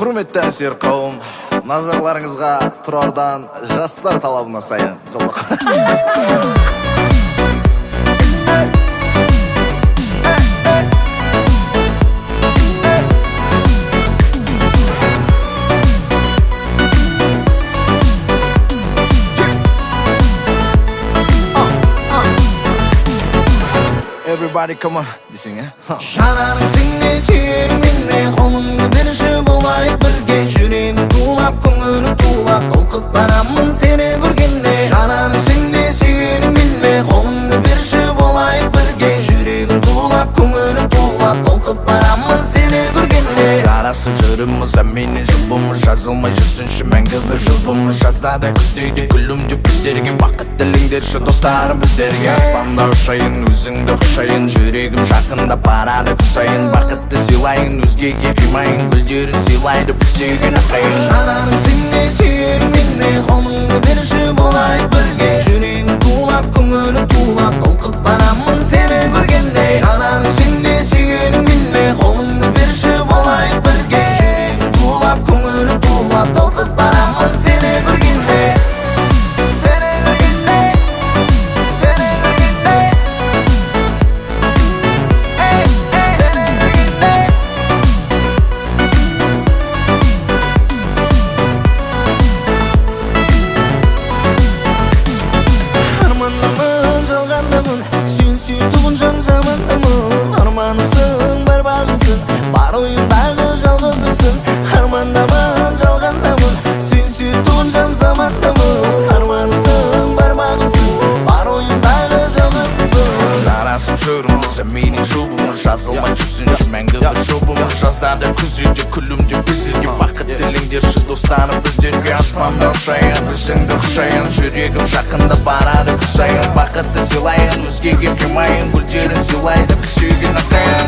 Құрметті әсер қауым, назарларыңызға Тұрардан жастар талабына сайын жолдық. Everybody come on, dесең, Жанарың сіңе сүйерің менне, қолыңды берші болайық бірге. Жүрегім тулап, көңілім тулап, толқып барамын сені көргенде. Жанарың сіңе сүйерің менне, қолыңды берші болайық бірге. Жүрегім тулап, көңілім тулап, толқып барамын сені көргенде. Жарасып жүріміз, әменен жұбымыз, жазылмай жүрсінші мәңгі бір жұбымыз. Жазда да күздейді күлімді біздерге, бақыт тіліңдерші достарым біздерге. Аспанда ұшайын, өзіңді құшайын, жүрегім жақында барады күсайын. Бақытты сыйлайын, өзгеге қимайын, гүлдерін сыйлайды біз сүйген ақайын. Жанарың сіңе сүйерің менне, қолыңды берші болайық бірге. Жүрегім тулап, көңілім тулап, толқып барамын сені көргенде. Жанарың сіңе сүйерің менне, қолыңды берші болайық бірге. Жүрегім тулап, көңілім тулап, толқып барамын сені көргенде. Сені көргенде, сені көргенде, сені көргенде. Армандамын, жалғандамын, сен сүйтуғын жан замандамын. Арманымсың, бар бағымсың, бар ойымдағы жалғызымсың. Армандамын, жалғандамын, сен сүйтуғын жан замандамын. Арманымсың, бар бағымсың, бар ойымдағы жалғызымсың. Жарасып жүріміз, әменен жұбымыз, жазылмай жүрсінші мәңгі бір жұбымыз. Жазда да күзде күлімде біздерге, бақыт тіліңдерші достарым біздерге. Аспанда ұшайын, өзіңді құшайын, жүрегім жақында барады күсайын. Бақытты сыйлайын, өзгеге қимайын, гүлдерін сыйлайды біз сүйген ақайын.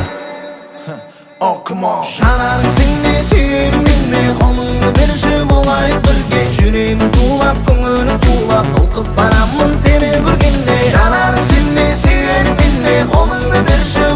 Oh, come on. Жанарың сіңе сүйерің менне, қолыңды берші болайық бірге. Жүрегім тулап, көңілім тулап, толқып барамын сені көргенде. Жанарың сіңе сүйерің менне, қолыңды берші